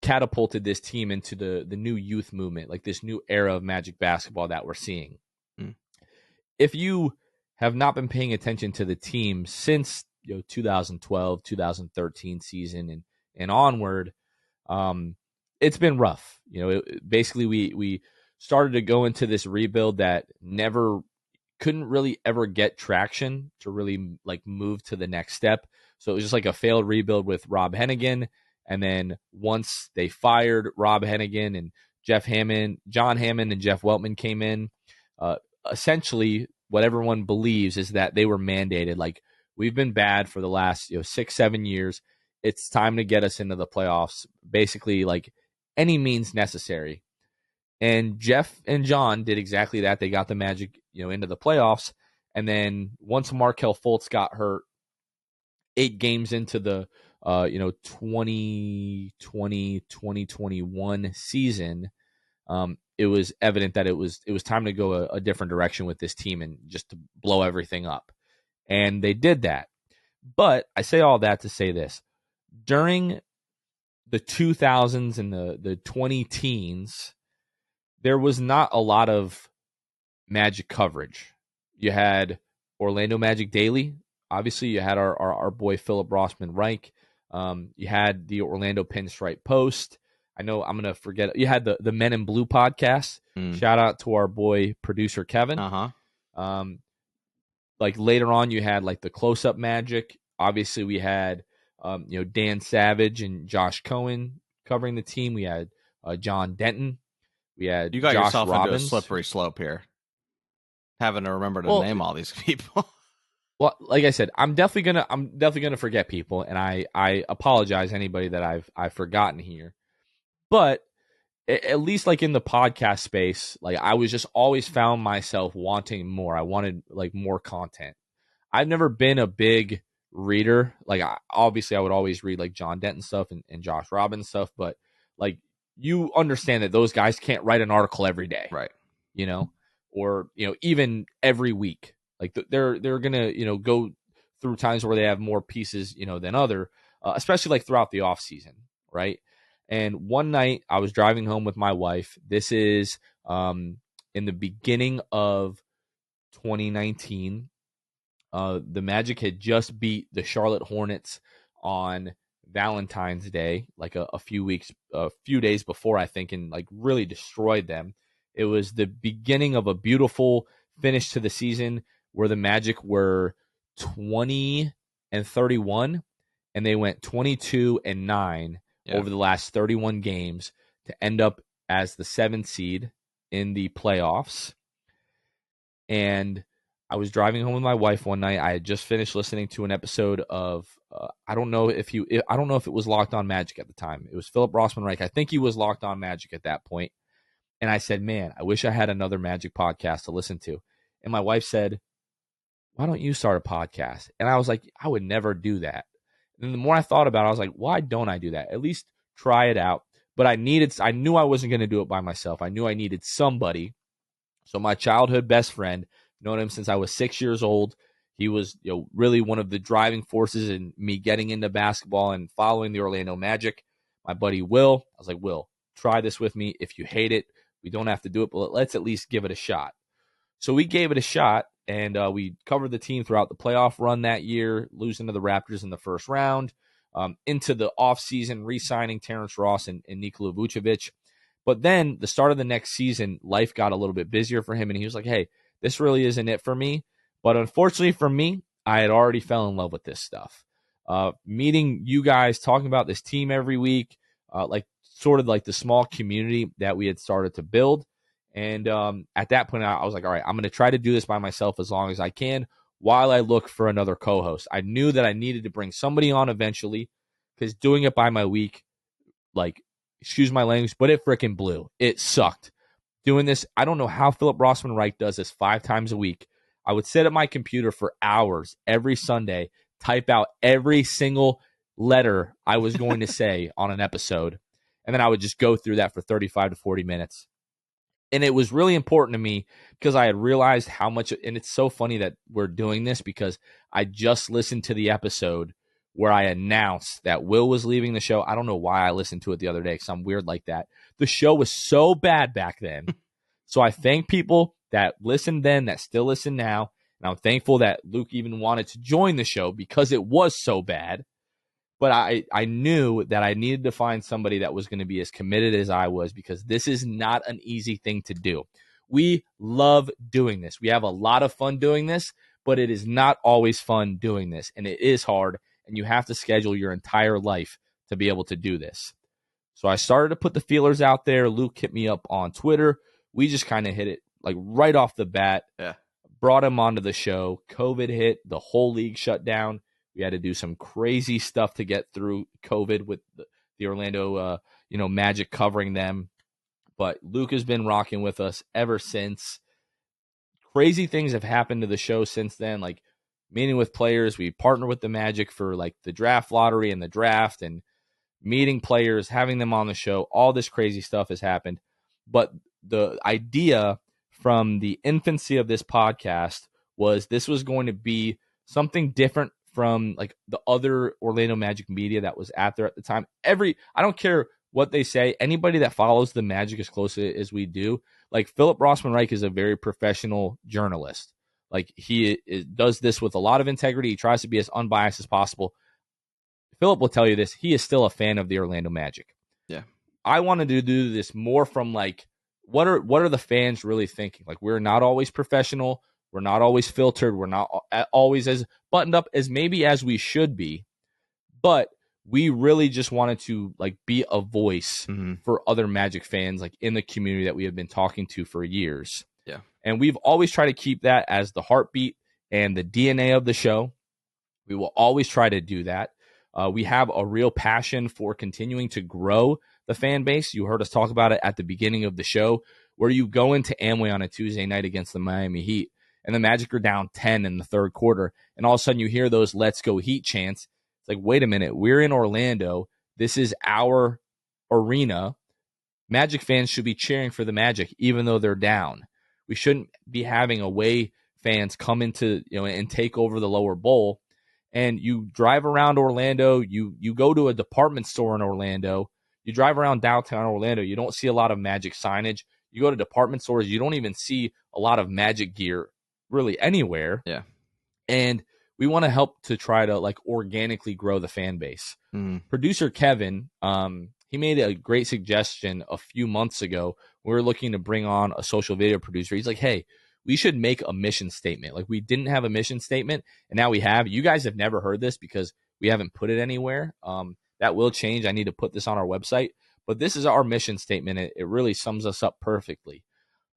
catapulted this team into the new youth movement, like this new era of Magic basketball that we're seeing. Mm. If you have not been paying attention to the team since 2012, 2013 season and onward, it's been rough. Basically we started to go into this rebuild that couldn't really ever get traction to really like move to the next step. So it was just like a failed rebuild with Rob Hennigan. And then once they fired Rob Hennigan and John Hammond and Jeff Weltman came in, essentially what everyone believes is that they were mandated. Like, we've been bad for the last 6-7 years. It's time to get us into the playoffs, basically like any means necessary. And Jeff and John did exactly that. They got the Magic, into the playoffs. And then once Markelle Fultz got hurt 8 games into the 2020-2021 season, it was evident that it was time to go a different direction with this team and just to blow everything up. And they did that. But I say all that to say this. During the 2000s and the 20 teens, there was not a lot of Magic coverage. You had Orlando Magic Daily. Obviously, you had our boy Philip Rossman Reich. You had the Orlando Pinstripe Post. I know I'm going to forget. You had the Men in Blue podcast. Shout out to our boy producer Kevin. Like later on, you had like the Close Up Magic. Obviously, we had Dan Savage and Josh Cohen covering the team. We had John Denton. We had you got Josh yourself Robbins. into a slippery slope here, having to remember to name all these people. Well, like I said, I'm definitely gonna forget people, and I apologize anybody that I've forgotten here. But at least like in the podcast space, like I was just always found myself wanting more. I wanted like more content. I've never been a big reader. Like obviously I would always read like John Denton stuff and Josh Robbins stuff, but like you understand that those guys can't write an article every day, right? Or even every week. Like they're gonna go through times where they have more pieces than other, especially like throughout the off season, right? And one night I was driving home with my wife. This is in the beginning of 2019. The Magic had just beat the Charlotte Hornets on Valentine's Day, like a few days before, I think, and like really destroyed them. It was the beginning of a beautiful finish to the season where the Magic were 20-31, and they went 22-9 over the last 31 games to end up as the 7th seed in the playoffs. And I was driving home with my wife one night. I had just finished listening to an episode of I don't know if it was Locked On Magic at the time. It was Philip Rossman Reich. I think he was Locked On Magic at that point. And I said, man, I wish I had another Magic podcast to listen to. And my wife said, why don't you start a podcast? And I was like, I would never do that. And the more I thought about it, I was like, why don't I do that? At least try it out. But I knew I wasn't going to do it by myself. I knew I needed somebody. So my childhood best friend, known him since I was 6 years old. He was really one of the driving forces in me getting into basketball and following the Orlando Magic. My buddy Will, I was like, Will, try this with me. If you hate it, we don't have to do it, but let's at least give it a shot. So we gave it a shot, and we covered the team throughout the playoff run that year, losing to the Raptors in the first round, into the offseason, re-signing Terrence Ross and Nikola Vucevic. But then the start of the next season, life got a little bit busier for him, and he was like, hey, this really isn't it for me. But unfortunately for me, I had already fell in love with this stuff. Meeting you guys, talking about this team every week, like sort of like the small community that we had started to build. And at that point, I was like, all right, I'm going to try to do this by myself as long as I can while I look for another co-host. I knew that I needed to bring somebody on eventually because doing it by my week, like, excuse my language, but it freaking blew. It sucked. Doing this, I don't know how Philip Rossman Reich does this 5 times a week. I would sit at my computer for hours every Sunday, type out every single letter I was going to say on an episode, and then I would just go through that for 35 to 40 minutes. And it was really important to me because I had realized how much, and it's so funny that we're doing this because I just listened to the episode where I announced that Will was leaving the show. I don't know why I listened to it the other day because I'm weird like that. The show was so bad back then. So I thank people that listened then, that still listen now. And I'm thankful that Luke even wanted to join the show because it was so bad. But I knew that I needed to find somebody that was going to be as committed as I was, because this is not an easy thing to do. We love doing this. We have a lot of fun doing this, but it is not always fun doing this. And it is hard, and you have to schedule your entire life to be able to do this. So I started to put the feelers out there. Luke hit me up on Twitter. We just kind of hit it like right off the bat. Yeah. Brought him onto the show. COVID hit. The whole league shut down. We had to do some crazy stuff to get through COVID with the Orlando Magic covering them. But Luke has been rocking with us ever since. Crazy things have happened to the show since then, like meeting with players. We partner with the Magic for like the draft lottery and the draft, and meeting players, having them on the show. All this crazy stuff has happened. But the idea from the infancy of this podcast was this was going to be something different from like the other Orlando Magic media that was out there at the time. I don't care what they say. Anybody that follows the Magic as closely as we do, like Philip Rossman-Reich is a very professional journalist. Like he does this with a lot of integrity. He tries to be as unbiased as possible. Philip will tell you this. He is still a fan of the Orlando Magic. Yeah. I wanted to do this more from like, what are the fans really thinking? Like, we're not always professional. We're not always filtered. We're not always as buttoned up as maybe as we should be. But we really just wanted to like be a voice for other Magic fans, like in the community that we have been talking to for years. Yeah. And we've always tried to keep that as the heartbeat and the DNA of the show. We will always try to do that. We have a real passion for continuing to grow the fan base. You heard us talk about it at the beginning of the show, where you go into Amway on a Tuesday night against the Miami Heat, and the Magic are down 10 in the third quarter, and all of a sudden you hear those "Let's Go Heat" chants. It's like, wait a minute, we're in Orlando. This is our arena. Magic fans should be cheering for the Magic, even though they're down. We shouldn't be having away fans come into and take over the lower bowl. And you drive around Orlando, you go to a department store in Orlando, you drive around downtown Orlando, you don't see a lot of Magic signage. You go to department stores, you don't even see a lot of Magic gear really anywhere. Yeah. And we want to help to try to like organically grow the fan base. Producer Kevin, he made a great suggestion a few months ago. We were looking to bring on a social video producer. He's like, hey, we should make a mission statement. Like, we didn't have a mission statement, and now we have. You guys have never heard this because we haven't put it anywhere. That will change. I need to put this on our website. But this is our mission statement. It really sums us up perfectly.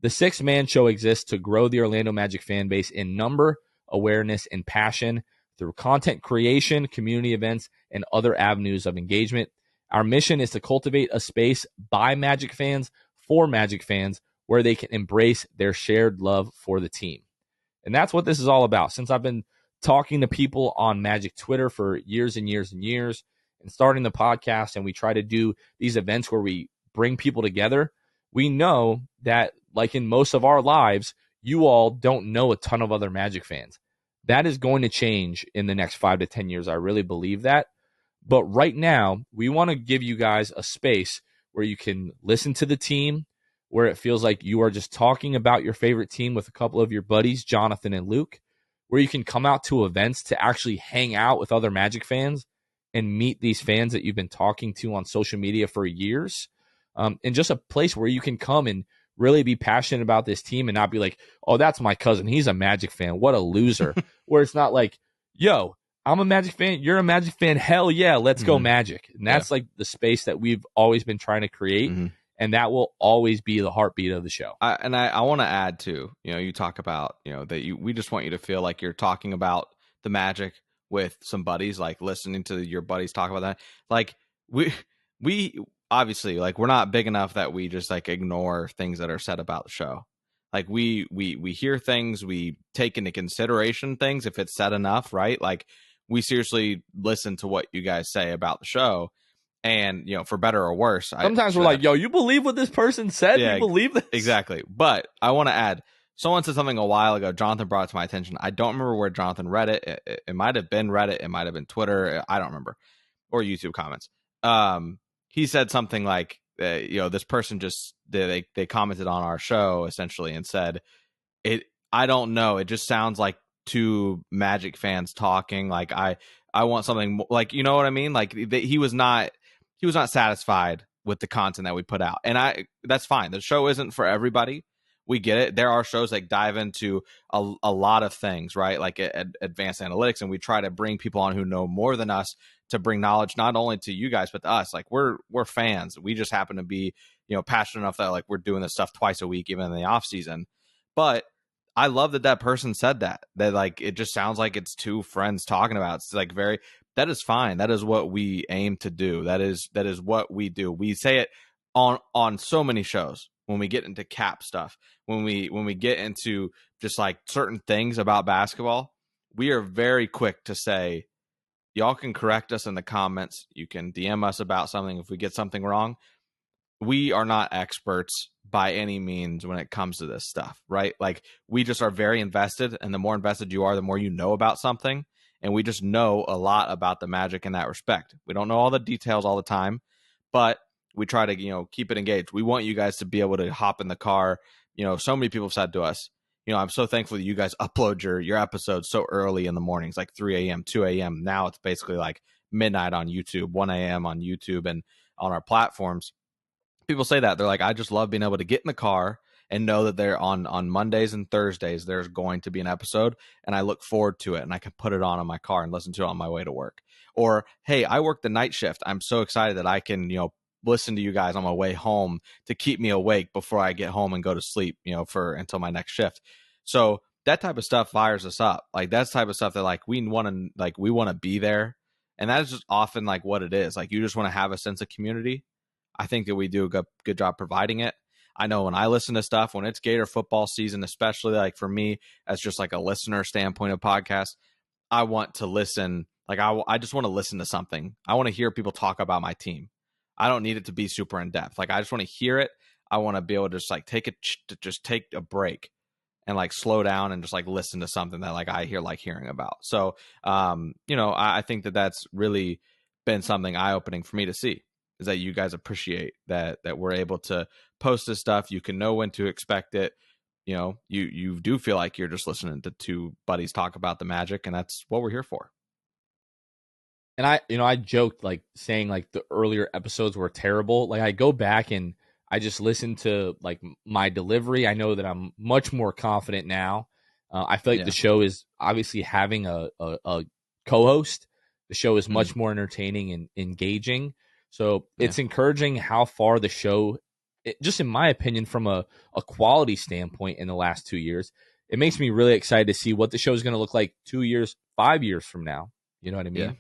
The Sixth Man Show exists to grow the Orlando Magic fan base in number, awareness, and passion through content creation, community events, and other avenues of engagement. Our mission is to cultivate a space by Magic fans for Magic fans where they can embrace their shared love for the team. And that's what this is all about. Since I've been talking to people on Magic Twitter for years and years and years, and starting the podcast, and we try to do these events where we bring people together, we know that, like in most of our lives, you all don't know a ton of other Magic fans. That is going to change in the next 5 to 10 years. I really believe that. But right now, we want to give you guys a space where you can listen to the team, where it feels like you are just talking about your favorite team with a couple of your buddies, Jonathan and Luke, where you can come out to events to actually hang out with other Magic fans and meet these fans that you've been talking to on social media for years, and just a place where you can come and really be passionate about this team and not be like, oh, that's my cousin, he's a Magic fan, what a loser. Where it's not like, yo, I'm a Magic fan, you're a Magic fan, hell yeah, let's go Magic. And that's like the space that we've always been trying to create. And that will always be the heartbeat of the show. I want to add too, you talk about, we just want you to feel like you're talking about the Magic with some buddies, like listening to your buddies talk about that. Like we obviously, like, we're not big enough that we just like ignore things that are said about the show. Like we hear things, we take into consideration things if it's said enough, right? Like, we seriously listen to what you guys say about the show. And, for better or worse, sometimes we're like, yo, you believe what this person said? Yeah, you believe this? Exactly. But I want to add, Someone said something a while ago. Jonathan brought it to my attention. I don't remember where Jonathan read it. It might have been Reddit. It might have been Twitter. I don't remember. Or YouTube comments. He said something like, this person just, they commented on our show essentially and said, I don't know. It just sounds like two Magic fans talking. Like I want something like, you know what I mean? Like he was not satisfied with the content that we put out. And that's fine. The show isn't for everybody. We get it. There are shows that dive into a lot of things, right? Like advanced analytics. And we try to bring people on who know more than us to bring knowledge, not only to you guys, but to us. Like we're fans. We just happen to be, passionate enough that like we're doing this stuff twice a week, even in the off season. But I love that person said that like, it just sounds like it's two friends talking about. It's like that is fine. That is what we aim to do. That is what we do. We say it on so many shows when we get into cap stuff, when we get into just like certain things about basketball, we are very quick to say, y'all can correct us in the comments. You can DM us about something if we get something wrong. We are not experts by any means when it comes to this stuff, right? Like we just are very invested, and the more invested you are, the more you know about something. And we just know a lot about the Magic in that respect. We don't know all the details all the time, but we try to, keep it engaged. We want you guys to be able to hop in the car. So many people have said to us, I'm so thankful that you guys upload your episodes so early in the mornings, like 3 a.m., 2 a.m. Now it's basically like midnight on YouTube, 1 a.m. on YouTube and on our platforms. People say that. They're like, I just love being able to get in the car and know that they're on Mondays and Thursdays, there's going to be an episode, and I look forward to it, and I can put it on my car and listen to it on my way to work. Or, hey, I work the night shift. I'm so excited that I can, listen to you guys on my way home to keep me awake before I get home and go to sleep, until my next shift. So that type of stuff fires us up. Like that's the type of stuff that like we want to be there. And that is just often like what it is. Like you just want to have a sense of community. I think that we do a good job providing it. I know when I listen to stuff, when it's Gator football season, especially like for me, as just like a listener standpoint of podcasts, I want to listen. Like I just want to listen to something. I want to hear people talk about my team. I don't need it to be super in depth. Like I just want to hear it. I want to be able to just like take a break and like slow down and just like listen to something that like I like hearing about. So, I think that that's really been something eye-opening for me to see, is that you guys appreciate that we're able to post this stuff. You can know when to expect it. You do feel like you're just listening to two buddies talk about the Magic, and that's what we're here for. And I joked like saying like the earlier episodes were terrible. Like I go back and I just listen to like my delivery. I know that I'm much more confident now. I feel like the show is obviously having a co-host. The show is much more entertaining and engaging. So it's encouraging how far the show, just in my opinion, from a quality standpoint in the last 2 years, it makes me really excited to see what the show is going to look like 2 years, 5 years from now. You know what I mean? Yeah.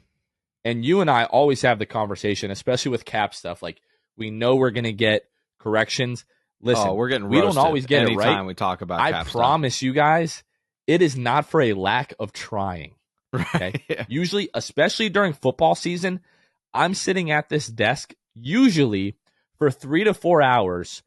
And you and I always have the conversation, especially with cap stuff. Like we know we're going to get corrections. Listen, we're getting we don't always get it right. Anytime we talk about cap I promise you guys, it is not for a lack of trying. Okay. Yeah. Usually, especially during football season, I'm sitting at this desk usually for 3 to 4 hours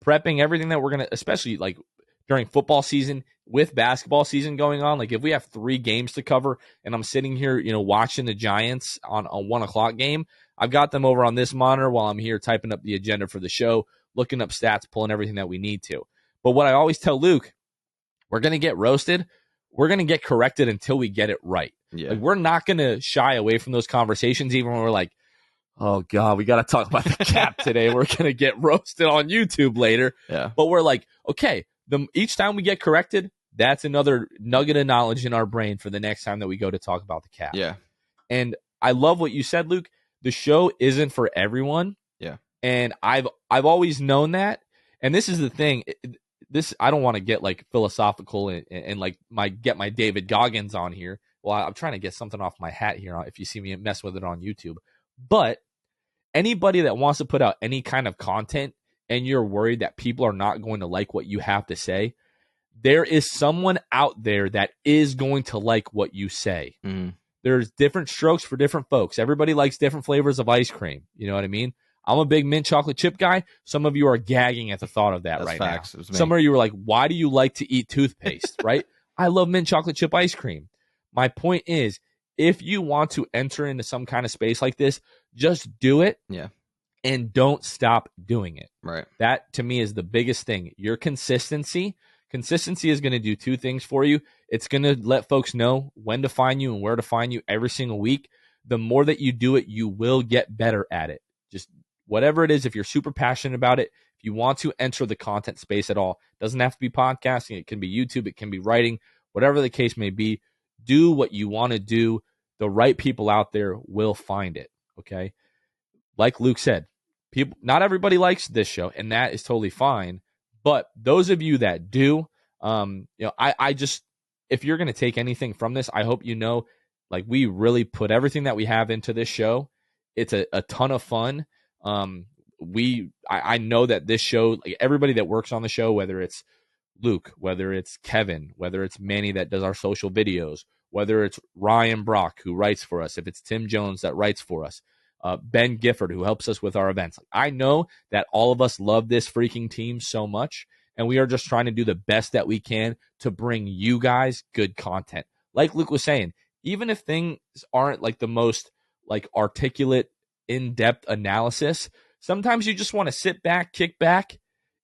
prepping everything that we're going to, especially like during football season with basketball season going on. Like if we have 3 games to cover and I'm sitting here, watching the Giants on a 1:00 game, I've got them over on this monitor while I'm here typing up the agenda for the show, looking up stats, pulling everything that we need to. But what I always tell Luke, we're going to get roasted. We're going to get corrected until we get it right. Yeah. Like we're not going to shy away from those conversations, even when we're like, oh God, we got to talk about the cap today. We're going to get roasted on YouTube later. Yeah. But we're like, okay, each time we get corrected, that's another nugget of knowledge in our brain for the next time that we go to talk about the cap. Yeah. And I love what you said, Luke. The show isn't for everyone. Yeah. And I've always known that. And this is the thing. I don't want to get like philosophical and like get my David Goggins on here. Well, I'm trying to get something off my hat here if you see me mess with it on YouTube. But anybody that wants to put out any kind of content and you're worried that people are not going to like what you have to say, there is someone out there that is going to like what you say. Mm. There's different strokes for different folks. Everybody likes different flavors of ice cream. You know what I mean? I'm a big mint chocolate chip guy. Some of you are gagging at the thought of that. That's right facts. Now. Some of you are like, why do you like to eat toothpaste, right? I love mint chocolate chip ice cream. My point is, if you want to enter into some kind of space like this, just do it. Yeah. And don't stop doing it. Right. That, to me, is the biggest thing. Your consistency is going to do two things for you. It's going to let folks know when to find you and where to find you every single week. The more that you do it, you will get better at it. Just whatever it is, if you're super passionate about it, if you want to enter the content space at all, it doesn't have to be podcasting. It can be YouTube. It can be writing, whatever the case may be. Do what you want to do. The right people out there will find it. Okay. Like Luke said, not everybody likes this show, and that is totally fine. But those of you that do, I just, if you're going to take anything from this, I hope you know, like, we really put everything that we have into this show. It's a ton of fun. I know that this show, like, everybody that works on the show, whether it's Luke, whether it's Kevin, whether it's Manny that does our social videos, whether it's Ryan Brock who writes for us, if it's Tim Jones that writes for us, Ben Gifford, who helps us with our events. I know that all of us love this freaking team so much, and we are just trying to do the best that we can to bring you guys good content. Like Luke was saying, even if things aren't like the most like articulate, in-depth analysis, sometimes you just want to sit back, kick back,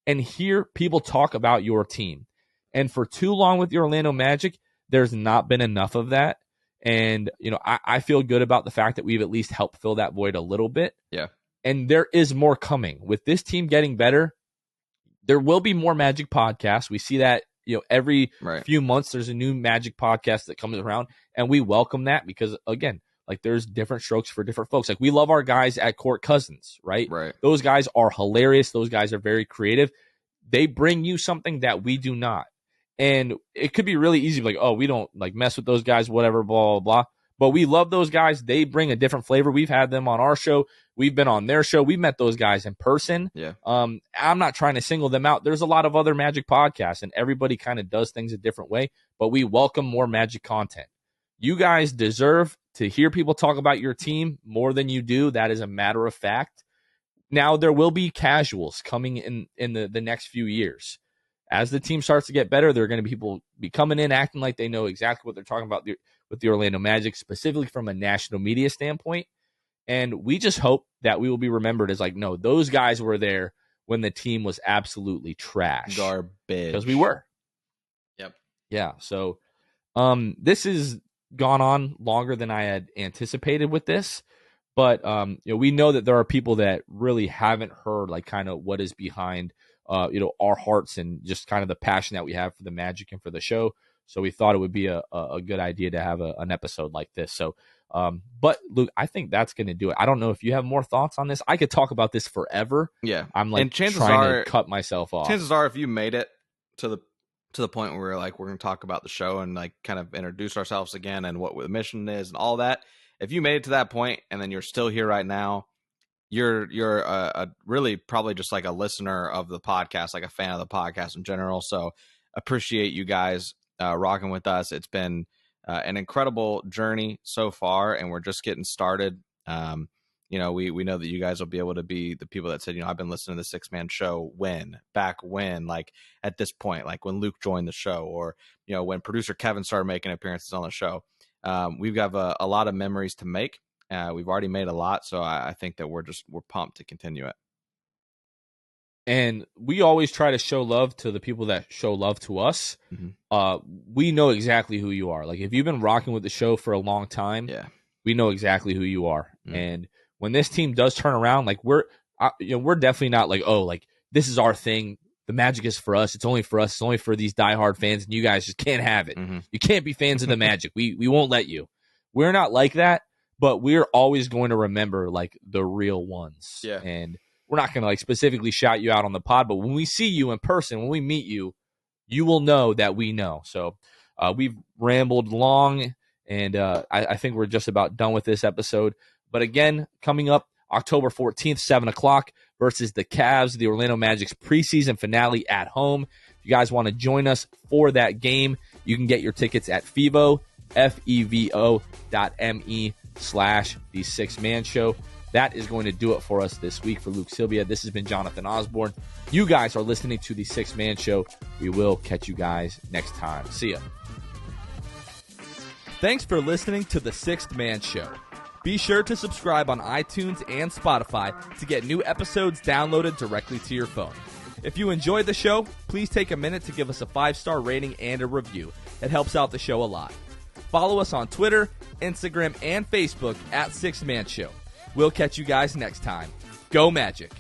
and hear people talk about your team. And for too long with the Orlando Magic, there's not been enough of that. And, I feel good about the fact that we've at least helped fill that void a little bit. Yeah. And there is more coming. With this team getting better, there will be more Magic podcasts. We see that, every few months there's a new Magic podcast that comes around. And we welcome that because, again, like, there's different strokes for different folks. Like, we love our guys at Court Cousins, right? Right. Those guys are hilarious. Those guys are very creative. They bring you something that we do not. And it could be really easy, like, oh, we don't like mess with those guys, whatever, blah, blah, blah. But we love those guys. They bring a different flavor. We've had them on our show. We've been on their show. We've met those guys in person. Yeah. I'm not trying to single them out. There's a lot of other Magic podcasts, and everybody kind of does things a different way. But we welcome more Magic content. You guys deserve to hear people talk about your team more than you do. That is a matter of fact. Now, there will be casuals coming in the next few years. As the team starts to get better, there are going to be people be coming in acting like they know exactly what they're talking about with the Orlando Magic, specifically from a national media standpoint. And we just hope that we will be remembered as like, no, those guys were there when the team was absolutely trash. Garbage. Because we were. Yep. Yeah. So this has gone on longer than I had anticipated with this. But we know that there are people that really haven't heard like kind of what is behind our hearts and just kind of the passion that we have for the Magic and for the show. So we thought it would be a good idea to have an episode like this. So, but Luke, I think that's going to do it. I don't know if you have more thoughts on this. I could talk about this forever. Yeah. I'm like trying to cut myself off. Chances are if you made it to the point where we're going to talk about the show and like kind of introduce ourselves again and what the mission is and all that. If you made it to that point and then you're still here right now, you're a really probably just like a listener of the podcast, like a fan of the podcast in general. So appreciate you guys rocking with us. It's been an incredible journey so far, and we're just getting started. We know that you guys will be able to be the people that said, I've been listening to the Six Man Show back when, like at this point, like when Luke joined the show, or when producer Kevin started making appearances on the show. We've got a lot of memories to make. We've already made a lot, so I think that we're pumped to continue it. And we always try to show love to the people that show love to us. Mm-hmm. We know exactly who you are. Like, if you've been rocking with the show for a long time, we know exactly who you are. Mm-hmm. And when this team does turn around, like we're definitely not like, oh, like this is our thing. The Magic is for us. It's only for us. It's only for these diehard fans, and you guys just can't have it. Mm-hmm. You can't be fans of the Magic. We won't let you. We're not like that. But we're always going to remember like the real ones. Yeah. And we're not going to like specifically shout you out on the pod, but when we see you in person, when we meet you, you will know that we know. So we've rambled long, and I think we're just about done with this episode. But again, coming up October 14th, 7 o'clock versus the Cavs, the Orlando Magic's preseason finale at home. If you guys want to join us for that game, you can get your tickets at FEVO.me/The Six Man Show. That is going to do it for us this week. For Luke Sylvia, this has been Jonathan Osborne. You guys are listening to the Sixth Man Show. We will catch you guys next time. See ya. Thanks for listening to the Sixth Man Show. Be sure to subscribe on iTunes and Spotify to get new episodes downloaded directly to your phone. If you enjoyed the show, please take a minute to give us a 5-star rating and a review. It helps out the show a lot. Follow us on Twitter, Instagram, and Facebook at Sixth Man Show. We'll catch you guys next time. Go Magic!